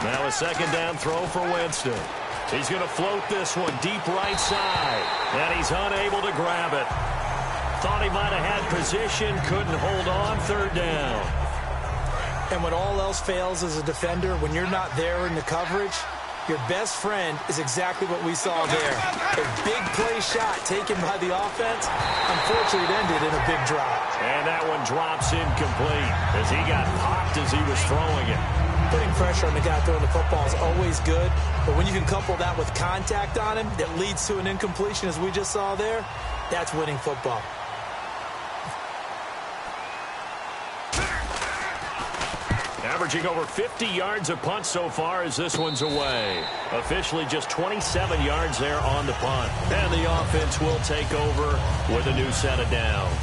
Now a second down throw for Winston. He's going to float this one deep right side. And he's unable to grab it. Thought he might have had position, couldn't hold on, third down. And when all else fails as a defender, when you're not there in the coverage, your best friend is exactly what we saw there. A big play shot taken by the offense. Unfortunately, it ended in a big drop. And that one drops incomplete as he got popped as he was throwing it. Putting pressure on the guy throwing the football is always good, but when you can couple that with contact on him that leads to an incompletion as we just saw there, that's winning football. Averaging over 50 yards a punt so far as this one's away. Officially just 27 yards there on the punt. And the offense will take over with a new set of downs.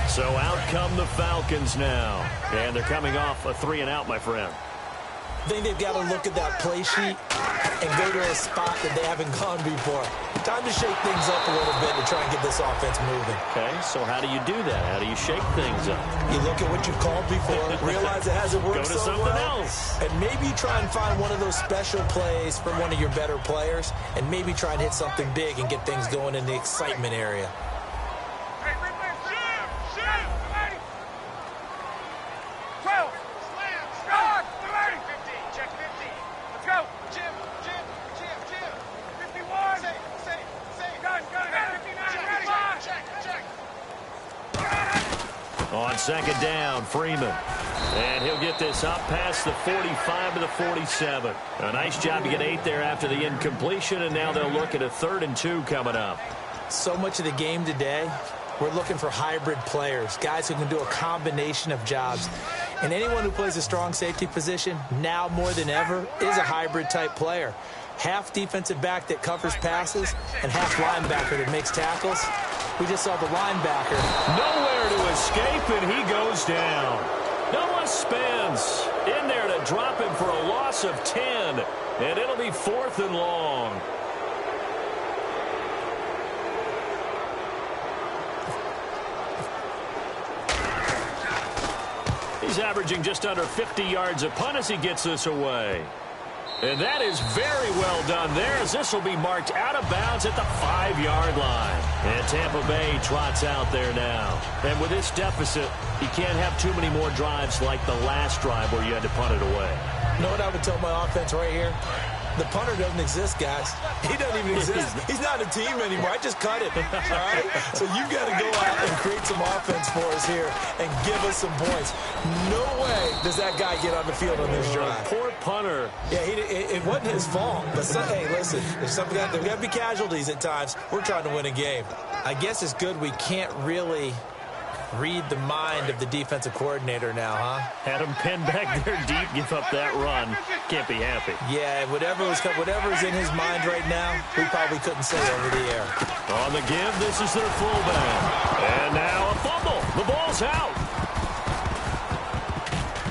So out come the Falcons now. And they're coming off a 3-and-out, my friend. I think they've got to look at that play sheet and go to a spot that they haven't gone before. Time to shake things up a little bit to try and get this offense moving. Okay, so how do you do that? How do you shake things up? You look at what you've called before, realize it hasn't worked so well. Go to something else. And maybe try and find one of those special plays from one of your better players, and maybe try and hit something big and get things going in the excitement area. On second down, Freeman. And he'll get this up past the 45 to the 47. A nice job to get 8 there after the incompletion, and now they'll look at a 3rd and 2 coming up. So much of the game today, we're looking for hybrid players, guys who can do a combination of jobs. And anyone who plays a strong safety position, now more than ever, is a hybrid-type player. Half defensive back that covers passes and half linebacker that makes tackles. We just saw the linebacker. Nowhere to escape, and he goes down. Noah Spence in there to drop him for a loss of 10, and it'll be 4th and long. He's averaging just under 50 yards a punt as he gets this away. And that is very well done there, as this will be marked out of bounds at the 5-yard line. And Tampa Bay trots out there now. And with this deficit, you can't have too many more drives like the last drive where you had to punt it away. You know what I would tell my offense right here? The punter doesn't exist, guys. He doesn't even exist. He's not a team anymore. I just cut him. All right? So you've got to go out and create some offense for us here and give us some points. No way does that guy get on the field on this drive. Poor punter. Yeah, it wasn't his fault. But, hey, listen, there's got to be casualties at times. We're trying to win a game. I guess it's good we can't really read the mind of the defensive coordinator now, huh? Had him pinned back there deep, give up that run. Can't be happy. Yeah, whatever's in his mind right now, we probably couldn't say over the air. On the give, this is their fullback. And now a fumble. The ball's out.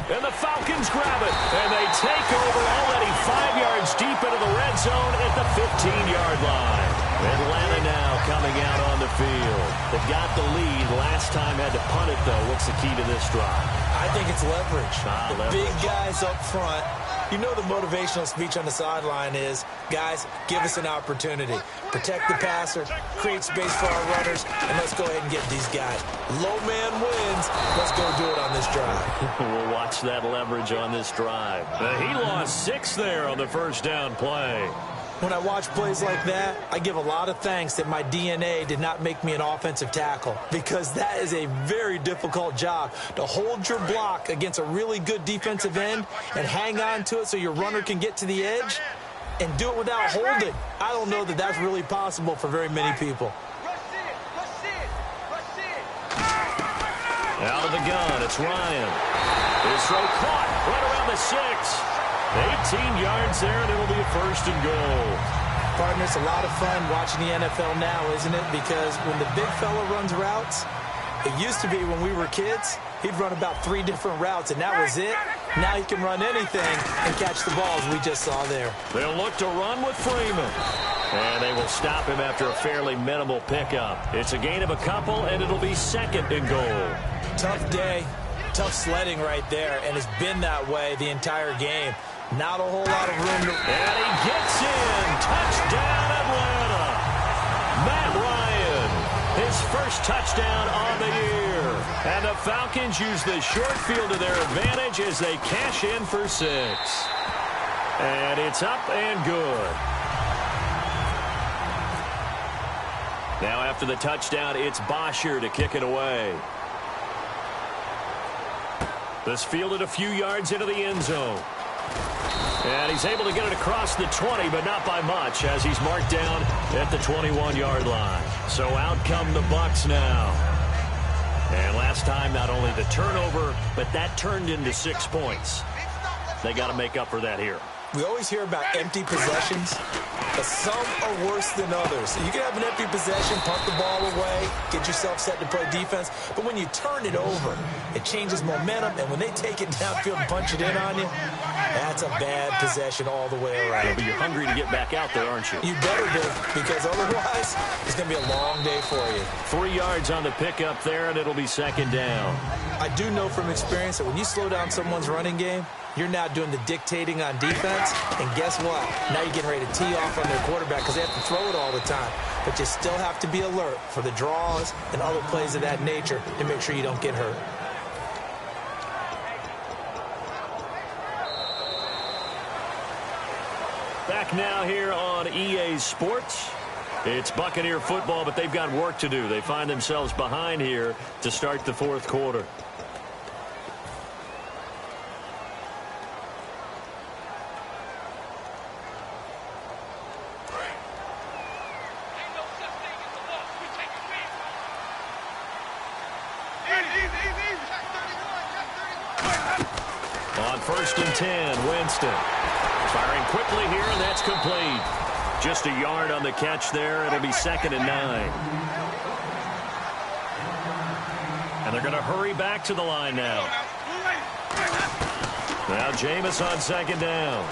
And the Falcons grab it. And they take over already 5 yards deep into the red zone at the 15-yard line. Atlanta now coming out on the field. They've got the lead. Last time had to punt it, though. What's the key to this drive? I think it's leverage. Leverage. Big guys up front. You know the motivational speech on the sideline is, guys, give us an opportunity. Protect the passer, create space for our runners, and let's go ahead and get these guys. Low man wins. Let's go do it on this drive. We'll watch that leverage on this drive. He lost 6 there on the first down play. When I watch plays like that, I give a lot of thanks that my DNA did not make me an offensive tackle, because that is a very difficult job, to hold your block against a really good defensive end and hang on to it so your runner can get to the edge and do it without holding. I don't know that that's really possible for very many people. Out of the gun, it's Ryan. His throw caught right around the 6. 18 yards there, and it'll be a 1st and goal. Partner, it's a lot of fun watching the NFL now, isn't it? Because when the big fella runs routes, it used to be when we were kids, he'd run about 3 different routes, and that was it. Now he can run anything and catch the balls we just saw there. They'll look to run with Freeman. And they will stop him after a fairly minimal pickup. It's a gain of a couple, and it'll be 2nd and goal. Tough day. Tough sledding right there, and it's been that way the entire game. Not a whole lot of room to... And he gets in. Touchdown, Atlanta. Matt Ryan, his first touchdown on the year. And the Falcons use the short field to their advantage as they cash in for 6. And it's up and good. Now after the touchdown, it's Bosher to kick it away. This fielded a few yards into the end zone. And he's able to get it across the 20, but not by much, as he's marked down at the 21-yard line. So out come the Bucs now. And last time, not only the turnover, but that turned into 6 points. They got to make up for that here. We always hear about empty possessions, but some are worse than others. So you can have an empty possession, punt the ball away, get yourself set to play defense, but when you turn it over, it changes momentum, and when they take it downfield and punch it in on you, that's a bad possession all the way around. Yeah, but you're hungry to get back out there, aren't you? You better be, because otherwise, it's going to be a long day for you. 3 yards on the pickup there, and it'll be second down. I do know from experience that when you slow down someone's running game, you're now doing the dictating on defense, and guess what? Now you're getting ready to tee off on their quarterback because they have to throw it all the time. But you still have to be alert for the draws and other plays of that nature to make sure you don't get hurt. Back now here on EA Sports. It's Buccaneer football, but they've got work to do. They find themselves behind here to start the fourth quarter. On 1st and 10, Winston. Firing quickly here, and that's complete. Just a yard on the catch there. It'll be 2nd and 9. And they're going to hurry back to the line now. Now Jameis on 2nd down.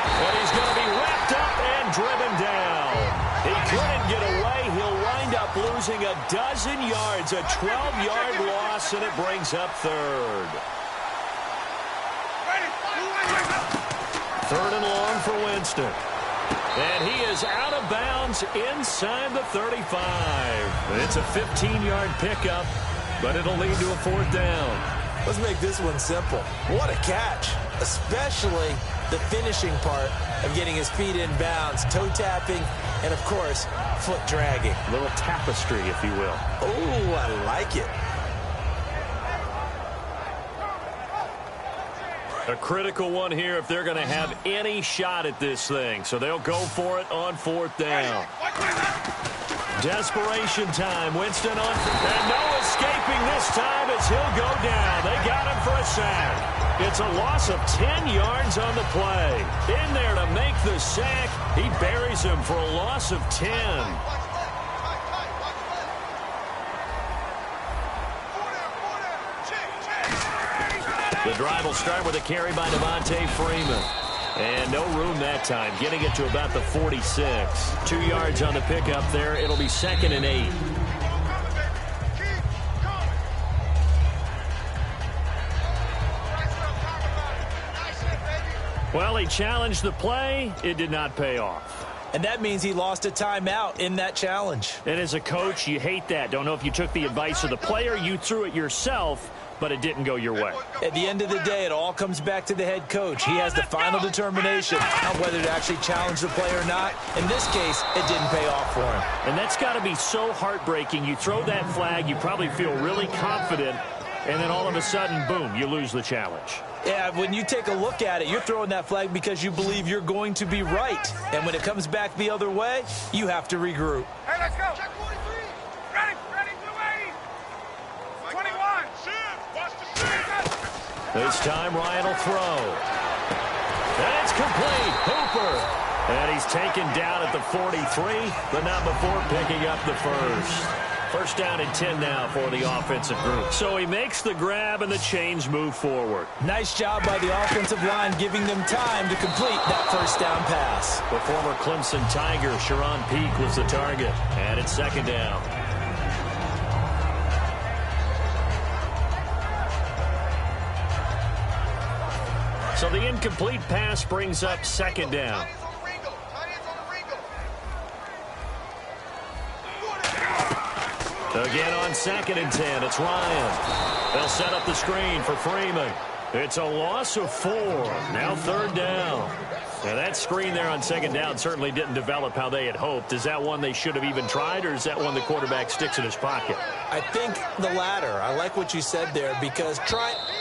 And he's going to be wrapped up and driven down. He couldn't get away. He'll wind up losing a dozen yards, a 12-yard loss, and it brings up 3rd. 3rd and long for Winston. And he is out of bounds inside the 35. It's a 15-yard pickup, but it'll lead to a 4th down. Let's make this one simple. What a catch, especially the finishing part of getting his feet in bounds, toe tapping, and, of course, foot dragging. A little tapestry, if you will. Oh, I like it. A critical one here if they're going to have any shot at this thing. So they'll go for it on 4th down. Desperation time. Winston on. And no escaping this time as he'll go down. They got him for a sack. It's a loss of 10 yards on the play. In there to make the sack. He buries him for a loss of 10. The drive will start with a carry by Devontae Freeman. And no room that time, getting it to about the 46. 2 yards on the pickup there. It'll be 2nd and 8. Well, he challenged the play. It did not pay off. And that means he lost a timeout in that challenge. And as a coach, you hate that. Don't know if you took the advice of the player, you threw it yourself, but it didn't go your way. At the end of the day, it all comes back to the head coach. He has the final determination on whether to actually challenge the play or not. In this case, it didn't pay off for him. And that's got to be so heartbreaking. You throw that flag, you probably feel really confident, and then all of a sudden, boom, you lose the challenge. Yeah, when you take a look at it, you're throwing that flag because you believe you're going to be right. And when it comes back the other way, you have to regroup. Hey, let's go. Check 43. Ready, 280. 21. Watch the shoot. This time, Ryan will throw. And it's complete. Hooper. And he's taken down at the 43, but not before picking up the first. First down and 10 now for the offensive group. So he makes the grab and the chains move forward. Nice job by the offensive line giving them time to complete that first down pass. The former Clemson Tiger, Sharon Peak, was the target. And it's 2nd down. So the incomplete pass brings up second down. Again on 2nd and 10, it's Ryan. They'll set up the screen for Freeman. It's a loss of 4. Now 3rd down. Now that screen there on 2nd down certainly didn't develop how they had hoped. Is that one they should have even tried, or is that one the quarterback sticks in his pocket? I think the latter. I like what you said there because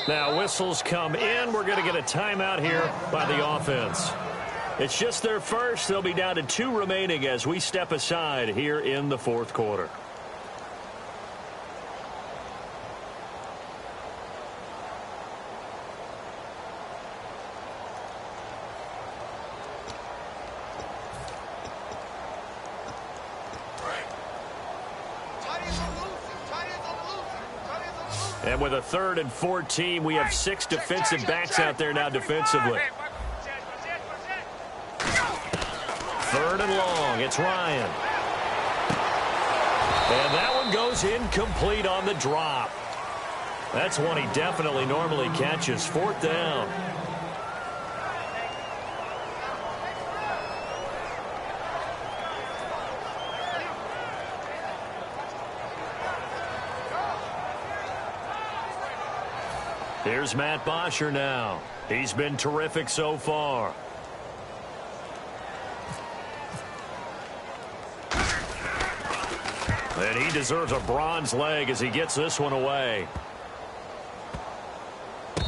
Now whistles come in. We're going to get a timeout here by the offense. It's just their first. They'll be down to 2 remaining as we step aside here in the 4th quarter. And with a 3rd and 14, we have 6 defensive backs out there now defensively. 3rd and long, it's Ryan. And that one goes incomplete on the drop. That's one he definitely normally catches. 4th down. Here's Matt Bosher now. He's been terrific so far. And he deserves a bronze leg as he gets this one away.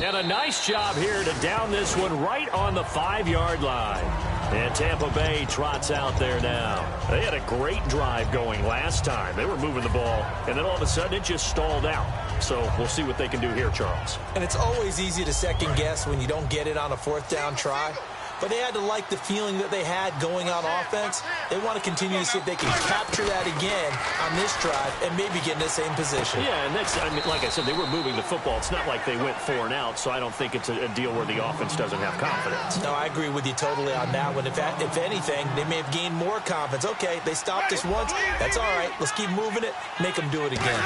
And a nice job here to down this one right on the 5-yard line. And Tampa Bay trots out there now. They had a great drive going last time. They were moving the ball, and then all of a sudden it just stalled out. So we'll see what they can do here, Charles. And it's always easy to second guess when you don't get it on a 4th down try. But they had to like the feeling that they had going on offense. They want to continue to see if they can capture that again on this drive and maybe get in the same position. Yeah, and that's, I mean, like I said, they were moving the football. It's not like they went 4 and out, so I don't think it's a deal where the offense doesn't have confidence. No, I agree with you totally on that one. If anything, they may have gained more confidence. Okay, they stopped us once. That's all right. Let's keep moving it. Make them do it again.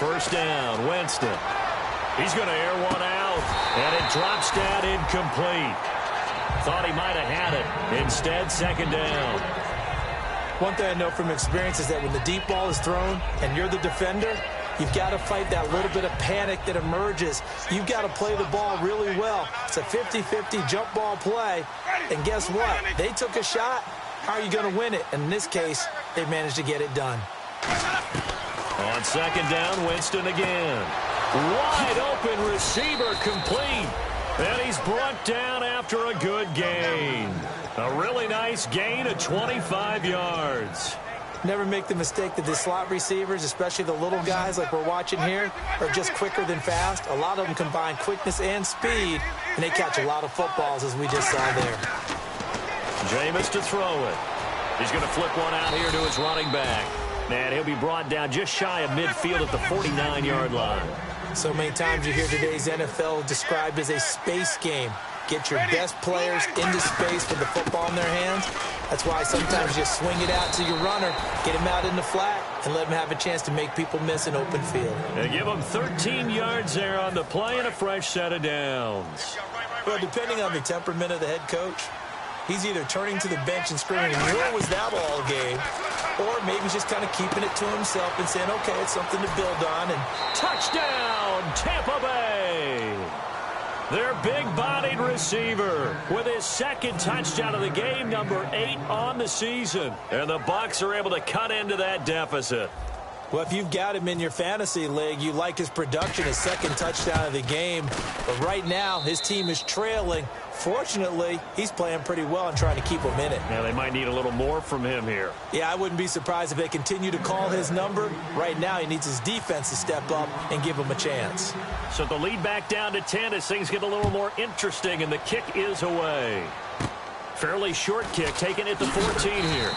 1st down, Winston. He's going to air one out, and it drops down incomplete. Thought he might have had it. Instead, 2nd down. One thing I know from experience is that when the deep ball is thrown and you're the defender, you've got to fight that little bit of panic that emerges. You've got to play the ball really well. It's a 50-50 jump ball play. And guess what? They took a shot. How are you going to win it? And in this case, they managed to get it done. On 2nd down, Winston again. Wide open receiver complete. And he's brought down after a good gain. A really nice gain of 25 yards. Never make the mistake that the slot receivers, especially the little guys like we're watching here, are just quicker than fast. A lot of them combine quickness and speed, and they catch a lot of footballs, as we just saw there. Jameis to throw it. He's going to flip one out here to his running back. And he'll be brought down just shy of midfield at the 49-yard line. So many times you hear today's NFL described as a space game. Get your best players into space with the football in their hands. That's why sometimes you swing it out to your runner, get him out in the flat, and let him have a chance to make people miss an open field. They give him 13 yards there on the play and a fresh set of downs. Well, depending on the temperament of the head coach, he's either turning to the bench and screaming, "Where was that all game?" Or maybe he's just kind of keeping it to himself and saying, okay, it's something to build on. And touchdown, Tampa Bay! Their big-bodied receiver with his 2nd touchdown of the game, number 8 on the season. And the Bucs are able to cut into that deficit. Well, if you've got him in your fantasy league, you like his production, his 2nd touchdown of the game. But right now, his team is trailing. Fortunately, he's playing pretty well and trying to keep them in it. Now, they might need a little more from him here. Yeah, I wouldn't be surprised if they continue to call his number. Right now, he needs his defense to step up and give him a chance. So the lead back down to 10 as things get a little more interesting, and the kick is away. Fairly short kick, taken at the 14 here.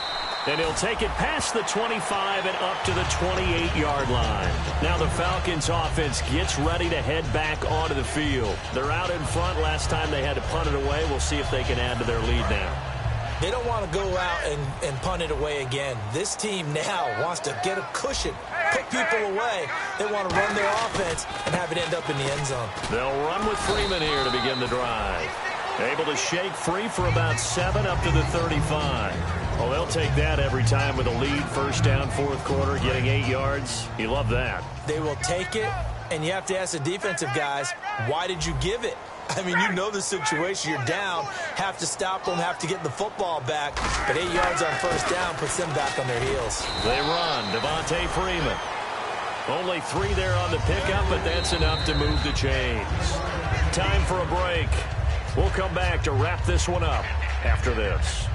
And he'll take it past the 25 and up to the 28-yard line. Now the Falcons offense gets ready to head back onto the field. They're out in front. Last time they had to punt it away. We'll see if they can add to their lead now. They don't want to go out and punt it away again. This team now wants to get a cushion put people away. They want to run their offense and have it end up in the end zone. They'll run with Freeman here to begin the drive. Able to shake free for about 7 up to the 35. Well, they'll take that every time with a lead. First down, fourth quarter, getting 8 yards. You love that. They will take it, and you have to ask the defensive guys, why did you give it? I mean, you know the situation. You're down, have to stop them, have to get the football back. But 8 yards on first down puts them back on their heels. They run. Devontae Freeman. Only 3 there on the pickup, but that's enough to move the chains. Time for a break. We'll come back to wrap this one up after this.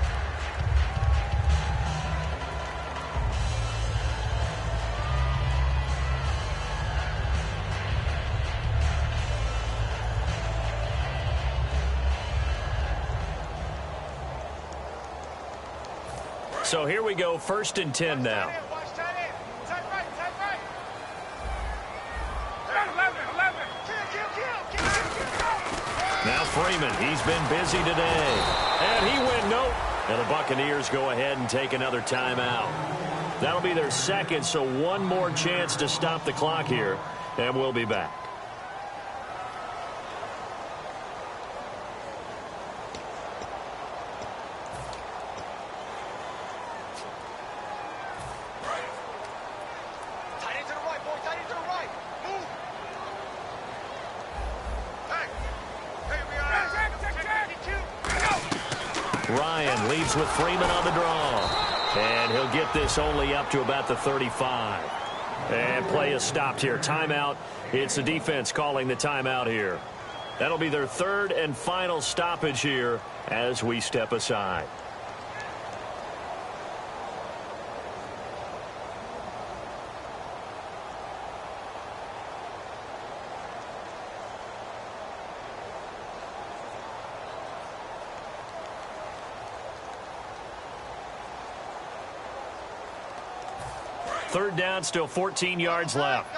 So here we go, 1st and 10 now. Now Freeman, he's been busy today. And he went nope. And the Buccaneers go ahead and take another timeout. That'll be their second, so one more chance to stop the clock here. And we'll be back. Ryan leaves with Freeman on the draw. And he'll get this only up to about the 35. And play is stopped here. Timeout. It's the defense calling the timeout here. That'll be their 3rd and final stoppage here as we step aside. Third down, still 14 yards left.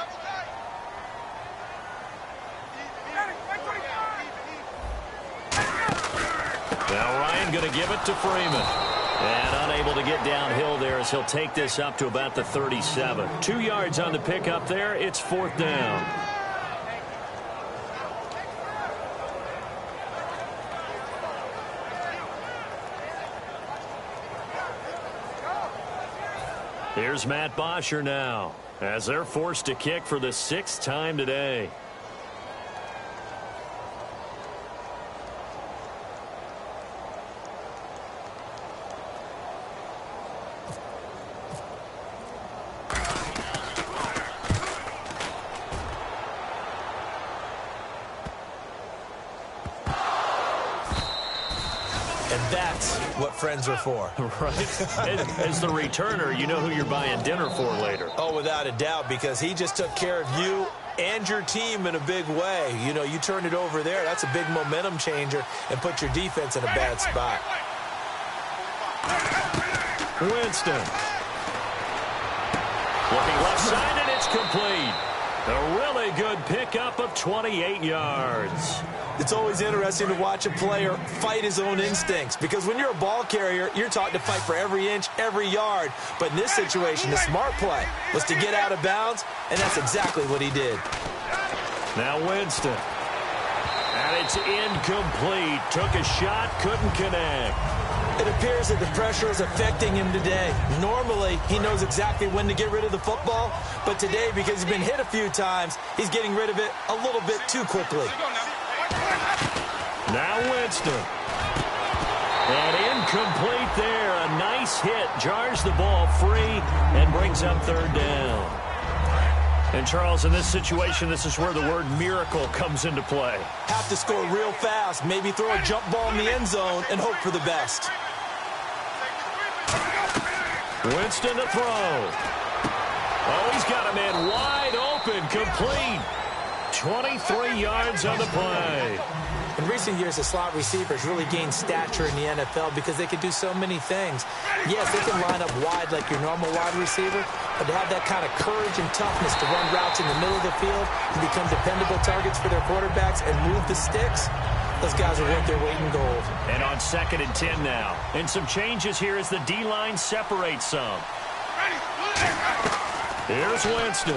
Now Ryan going to give it to Freeman. And unable to get downhill there as he'll take this up to about the 37. 2 yards on the pickup there. It's 4th down. Here's Matt Bosher now as they're forced to kick for the 6th time today. That's what friends are for. Right. As the returner, you know who you're buying dinner for later. Oh, without a doubt, because he just took care of you and your team in a big way. You know, you turned it over there. That's a big momentum changer and put your defense in a bad spot. Winston. Looking left side, and it's complete. A really good pickup of 28 yards. It's always interesting to watch a player fight his own instincts, because when you're a ball carrier, you're taught to fight for every inch, every yard. But in this situation, the smart play was to get out of bounds, and that's exactly what he did. Now Winston. And it's incomplete. Took a shot, couldn't connect. It appears that the pressure is affecting him today. Normally, he knows exactly when to get rid of the football, but today, because he's been hit a few times, he's getting rid of it a little bit too quickly. Now Winston. And incomplete there. A nice hit. Jars the ball free and brings up 3rd down. And, Charles, in this situation, this is where the word miracle comes into play. Have to score real fast. Maybe throw a jump ball in the end zone and hope for the best. Winston to throw. Oh, he's got a man wide open. Complete. 23 yards on the play. In recent years, the slot receivers really gained stature in the NFL because they can do so many things. Yes, they can line up wide like your normal wide receiver, but to have that kind of courage and toughness to run routes in the middle of the field and become dependable targets for their quarterbacks and move the sticks, those guys are worth their weight in gold. And on 2nd and 10 now. And some changes here as the D-line separates some. Here's Winston.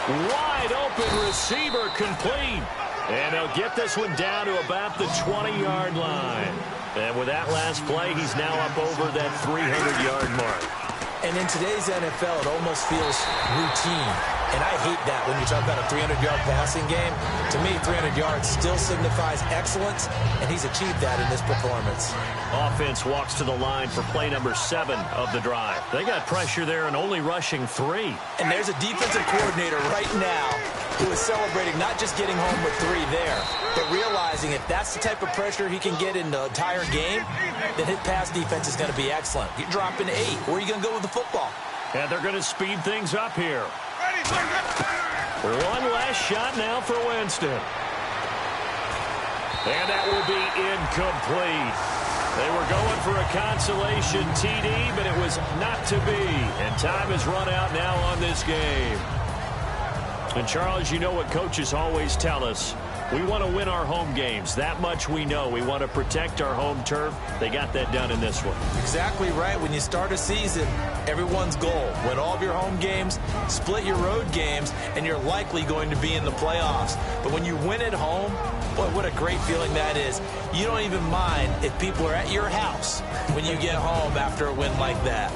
Wide open receiver complete. And they'll get this one down to about the 20-yard line. And with that last play, he's now up over that 300-yard mark. And in today's NFL, it almost feels routine. And I hate that when you talk about a 300-yard passing game. To me, 300 yards still signifies excellence, and he's achieved that in this performance. Offense walks to the line for play number 7 of the drive. They got pressure there and only rushing 3. And there's a defensive coordinator right now who is celebrating not just getting home with 3 there, but realizing if that's the type of pressure he can get in the entire game, then his pass defense is going to be excellent. You're dropping 8. Where are you going to go with the football? And they're going to speed things up here. One last shot now for Winston. And that will be incomplete. They were going for a consolation TD, but it was not to be. And time has run out now on this game. And, Charles, you know what coaches always tell us. We want to win our home games. That much we know. We want to protect our home turf. They got that done in this one. Exactly right. When you start a season, everyone's goal: win all of your home games, split your road games, and you're likely going to be in the playoffs. But when you win at home, boy, what a great feeling that is. You don't even mind if people are at your house when you get home after a win like that.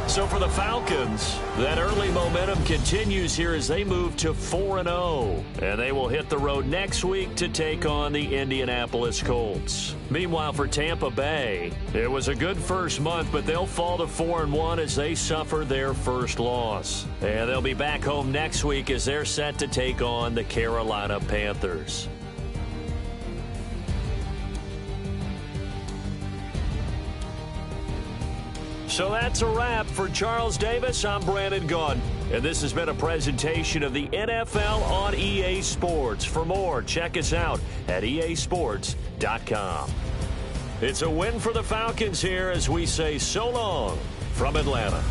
So for the Falcons, that early momentum continues here as they move to 4-0. And they will hit the road next week to take on the Indianapolis Colts. Meanwhile, for Tampa Bay, it was a good first month, but they'll fall to 4-1 as they suffer their first loss. And they'll be back home next week as they're set to take on the Carolina Panthers. So that's a wrap. For Charles Davis, I'm Brandon Gaudin. And this has been a presentation of the NFL on EA Sports. For more, check us out at easports.com. It's a win for the Falcons here as we say so long from Atlanta.